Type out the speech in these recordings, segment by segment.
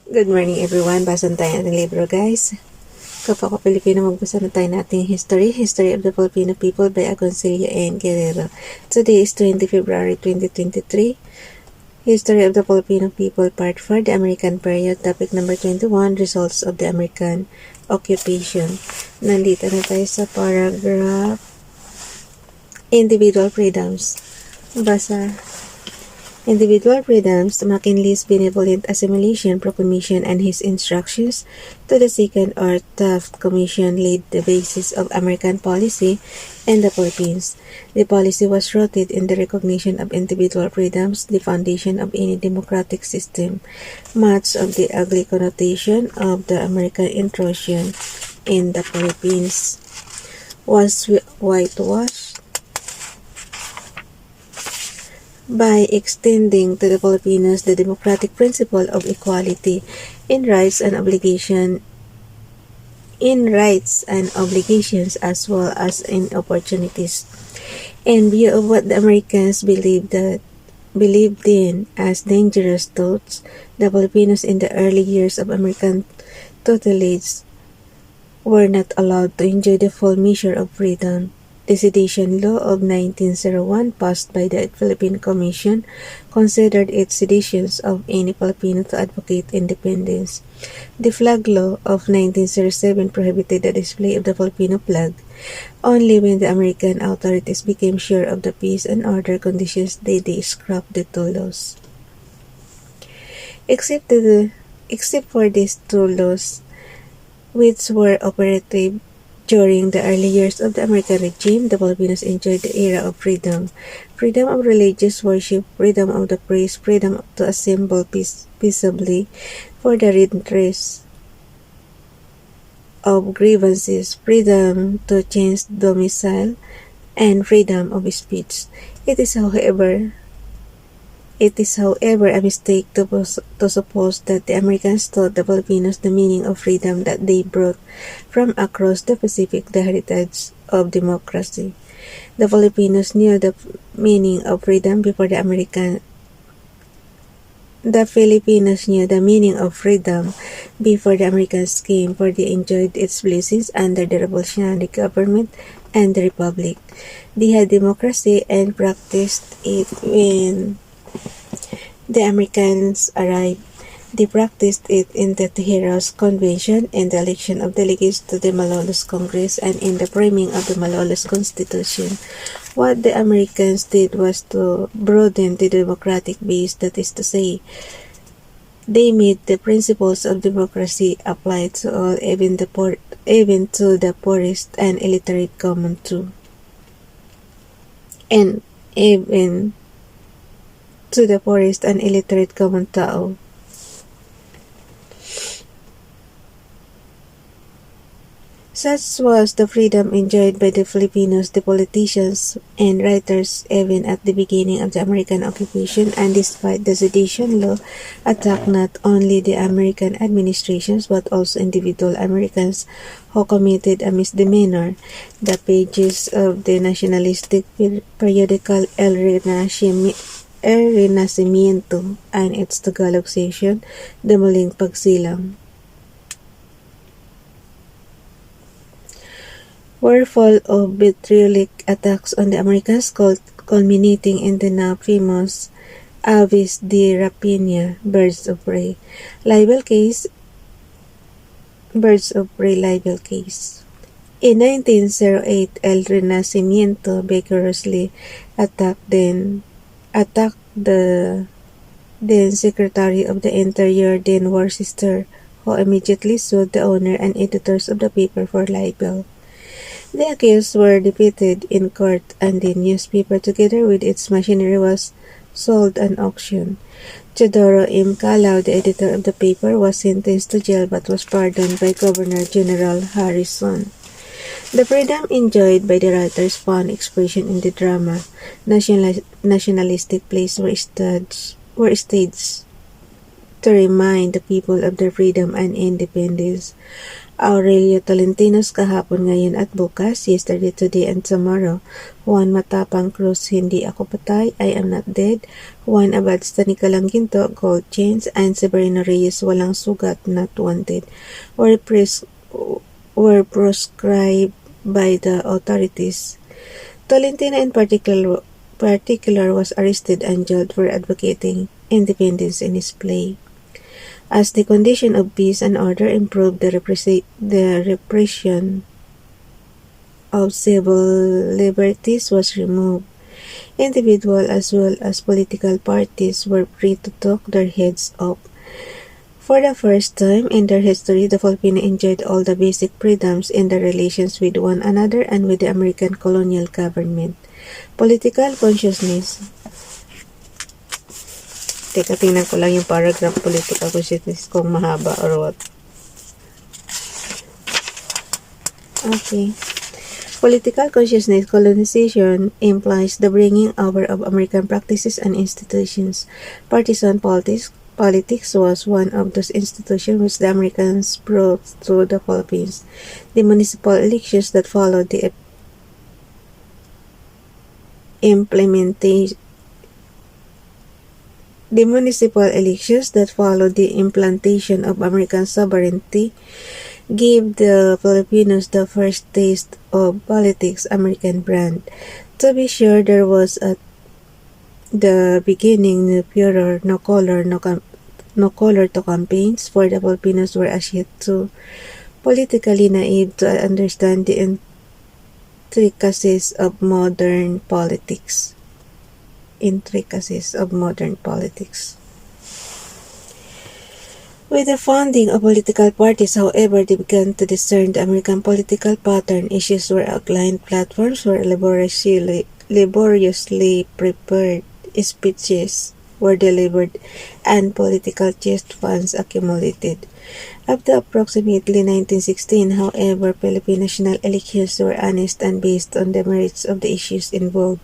Good morning everyone. Basan tayo ng libro guys. Kapwa ko Filipino, magbasa na tayo nating History of the Filipino People by Agoncillo and Guerrero. Today is 20 February 2023. History of the Filipino People Part 4, the American Period. Topic number 21, Results of the American Occupation. Nandito na tayo sa paragraph Individual Freedoms. Basa. Individual freedoms, McKinley's Benevolent Assimilation Proclamation and his instructions to the Second or Taft Commission laid the basis of American policy in the Philippines. The policy was rooted in the recognition of individual freedoms, the foundation of any democratic system. Much of the ugly connotation of the American intrusion in the Philippines was whitewashed by extending to the Filipinos the democratic principle of equality in rights and obligations as well as in opportunities. In view of what the Americans believed in as dangerous thoughts, the Filipinos in the early years of American tutelage were not allowed to enjoy the full measure of freedom. The Sedition Law of 1901, passed by the Philippine Commission, considered it seditions of any Filipino to advocate independence. The Flag Law of 1907 prohibited the display of the Filipino flag. Only when the American authorities became sure of the peace and order conditions did they scrap the two laws. Except for these two laws, which were operative during the early years of the American regime, the Filipinos enjoyed the era of freedom. Freedom of religious worship, freedom of the press, freedom to assemble peaceably for the redress of grievances, freedom to change domicile, and freedom of speech. It is however a mistake to suppose that the Americans taught the Filipinos the meaning of freedom that they brought from across the Pacific, the heritage of democracy. The Filipinos knew the meaning of freedom before the Americans came, for they enjoyed its blessings under the revolutionary government and the republic. They had democracy and practiced it when the Americans arrived. They practiced it in the Teheran's Convention, in the election of delegates to the Malolos Congress, and in the framing of the Malolos Constitution. What the Americans did was to broaden the democratic base, that is to say, they made the principles of democracy apply to all, even to the poorest and illiterate common too. And even to the poorest and illiterate common tao. Such was the freedom enjoyed by the Filipinos, the politicians, and writers even at the beginning of the American occupation, and despite the Sedition Law attacked not only the American administrations but also individual Americans who committed a misdemeanor. The pages of the nationalistic periodical El Renacimiento and its Tagalog section, The Muling Pagsilang, were full of vitriolic attacks on the Americans, culminating in the now famous Avis de Rapina, Birds of Prey libel case. In 1908, El Renacimiento vigorously attacked the then Secretary of the Interior, then Worcester, who immediately sued the owner and editors of the paper for libel. The accused were defeated in court, and the newspaper, together with its machinery, was sold at auction. Teodoro M. Calao, the editor of the paper, was sentenced to jail but was pardoned by Governor General Harrison. The freedom enjoyed by the writers found expression in the drama. Nationalistic plays were staged to remind the people of their freedom and independence. Aurelio Tolentino's kahapon, ngayon at bukas, yesterday, today, and tomorrow. Juan Matapang Cruz, hindi ako patay, I am not dead. Juan Abadsta ni Kalanginto, gold chains, and Severino Reyes, walang sugat, not wanted, were proscribed by the authorities. Tolentino in particular was arrested and jailed for advocating independence in his play. As the condition of peace and order improved, the repression of civil liberties was removed. Individuals as well as political parties were free to talk their heads off. For the first time in their history, the Filipino enjoyed all the basic freedoms in their relations with one another and with the American colonial government. Political consciousness. Teka, tingnan ko lang yung paragraph, political consciousness, kung mahaba or what. Okay. Political consciousness colonization implies the bringing over of American practices and institutions. Partisan politics was one of those institutions which the Americans brought to the Philippines. The municipal elections that followed the implementation of American sovereignty gave the Filipinos the first taste of politics' American brand. To be sure, there was at the beginning no furor, no color to campaigns, for the Filipinos were as yet too politically naive to understand the intricacies of modern politics. With the founding of political parties, however, they began to discern the American political pattern. Issues were outlined, platforms were laboriously prepared, speeches were delivered, and political chest funds accumulated. Up to approximately 1916, however, Philippine national elections were honest and based on the merits of the issues involved.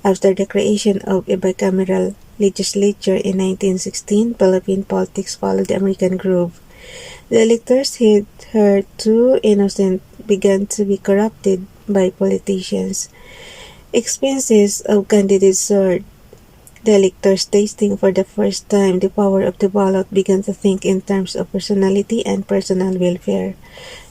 After the creation of a bicameral legislature in 1916, Philippine politics followed the American groove. The electors, hitherto innocent, began to be corrupted by politicians. Expenses of candidates soared. The electors, tasting for the first time the power of the ballot, began to think in terms of personality and personal welfare.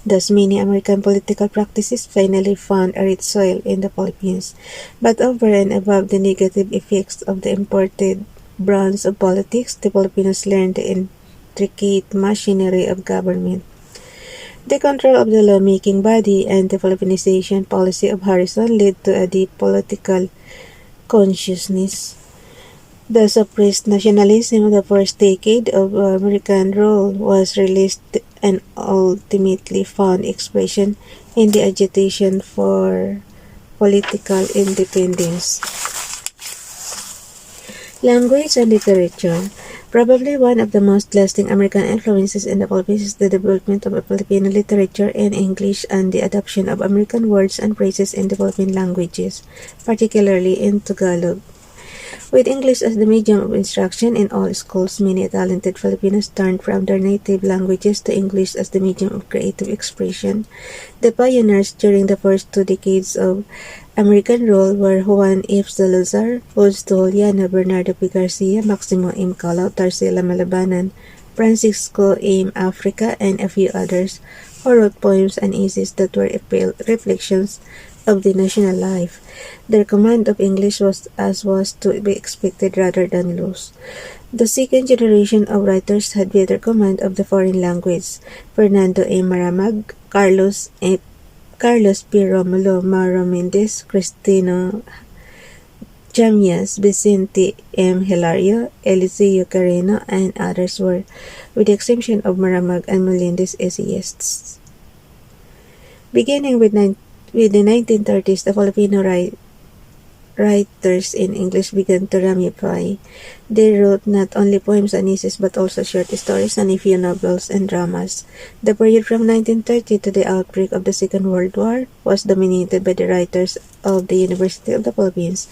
Thus, many American political practices finally found a rich soil in the Philippines. But over and above the negative effects of the imported brands of politics, the Filipinos learned the intricate machinery of government. The control of the lawmaking body and the Filipinization policy of Harrison led to a deep political consciousness. The suppressed nationalism of the first decade of American rule was released and ultimately found expression in the agitation for political independence. Language and literature. Probably one of the most lasting American influences in the Philippines is the development of a Filipino literature in English and the adoption of American words and phrases in the Philippine languages, particularly in Tagalog. With English as the medium of instruction in all schools, many talented Filipinos turned from their native languages to English as the medium of creative expression. The pioneers during the first 2 decades of American rule were Juan F. Salazar, Jules Juliana, Bernardo P. Garcia, Maximo M. Calao, Tarsila Malabanan, Francisco M. Africa, and a few others, who wrote poems and essays that were reflections of the national life. Their command of English was to be expected rather than loose. The second generation of writers had better command of the foreign language. Fernando A. Maramag, Carlos P. Romulo, Mauro Mendez, Cristino Jamias, Vicente M. Hilario, Eliseo Carreno, and others were, with the exception of Maramag and Melendez, essayists. Beginning with the 1930s, the Filipino writers in English began to ramify. They wrote not only poems and essays but also short stories and a few novels and dramas. The period from 1930 to the outbreak of the Second World War was dominated by the writers of the University of the Philippines,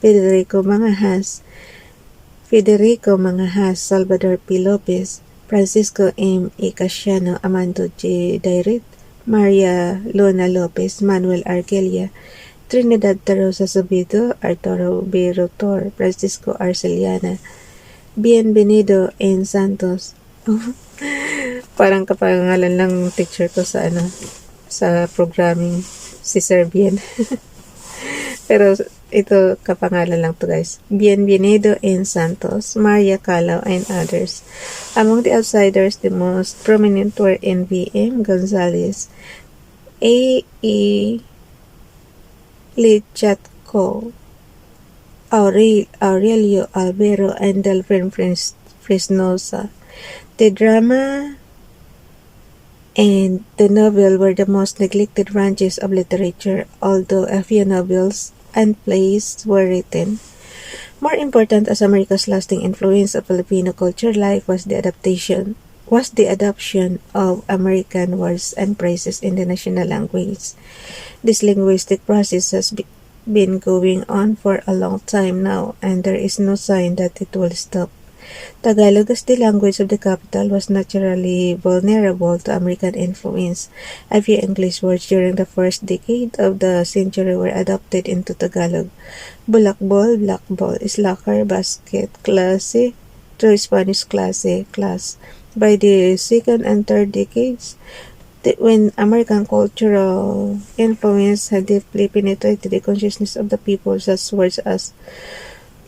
Federico Mangahas, Salvador P. Lopez, Francisco M. Icasiano, Amando J. Dairit, Maria Luna Lopez, Manuel Argelia, Trinidad Tarosa Sabido, Arturo B. Rotor, Francisco Arceliana, Bienvenido N. Santos. Parang kapangalan lang teacher ko sa sa programming, si Serbian. Pero ito kapangalan lang to guys. Bienvenido N. Santos, Maria Calao, and others. Among the outsiders, the most prominent were N.V.M. Gonzalez, A.E. Lichatco, Aurelio Albero, and Delphin Fresnosa. The drama and the novel were the most neglected branches of literature, although a few novels and plays were written. More important as America's lasting influence of Filipino culture life was the adoption of American words and phrases in the national language. This linguistic process has been going on for a long time now, and there is no sign that it will stop. Tagalog, as the language of the capital, was naturally vulnerable to American influence. A few English words during the first decade of the century were adopted into Tagalog. Bulakbol, blackball, slacker, basket, klase, to Spanish klase, class. By the second and third decades, when American cultural influence had deeply penetrated the consciousness of the people, such words as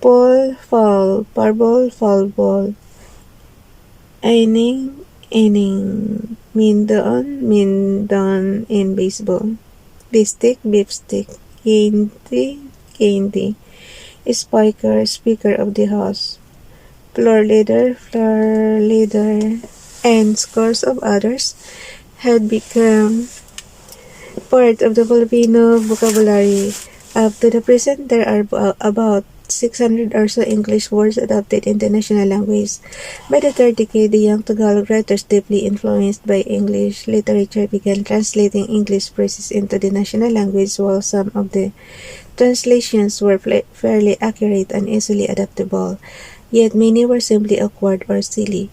Paul, fall, parbol, fallball, inning, mindon in baseball, beefstick, candy, spiker, speaker of the house, floor leader, and scores of others had become part of the Filipino vocabulary. Up to the present, there are about 600 or so English words adopted in the national language. By the third decade, the young Tagalog writers, deeply influenced by English literature, began translating English phrases into the national language, while some of the translations were fairly accurate and easily adaptable, yet many were simply awkward or silly.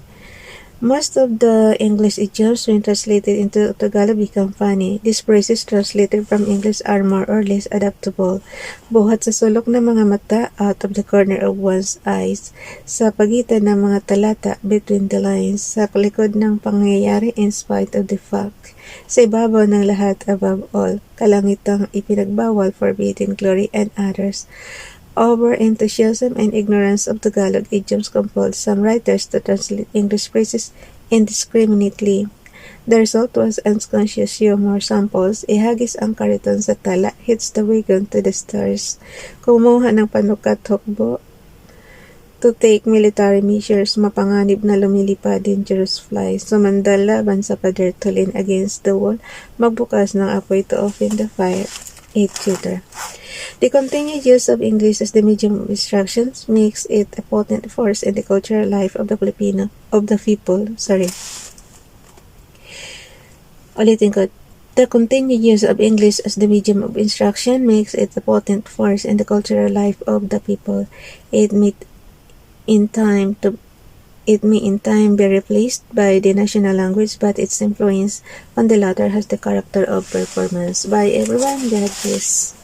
Most of the English idioms, when translated into Tagalog, become funny. These phrases translated from English are more or less adaptable. Buhat sa sulok ng mga mata, out of the corner of one's eyes. Sa pagitan ng mga talata, between the lines. Sa likod ng pangyayari, in spite of the fact. Sa ibabaw ng lahat, above all. Kalangitang, ipinagbabawal, forbidden glory, and others. Over-enthusiasm and ignorance of Tagalog idioms compelled some writers to translate English phrases indiscriminately. The result was unconscious humor samples, ihagis ang kariton sa tala, hitch the wagon to the stars, kumuha ng panukat, hukbo, to take military measures, mapanganib na lumilipad, dangerous fly, sumandal, laban sa pader, to lean against the wall, magbukas ng apoy, to open the fire, etc. The continued use of English as the medium of instruction makes it a potent force in the cultural life of the people. Ulitin ko. The continued use of English as the medium of instruction makes it a potent force in the cultural life of the people. It may in time be replaced by the national language, but its influence on the latter has the character of performance. Bye everyone. God bless.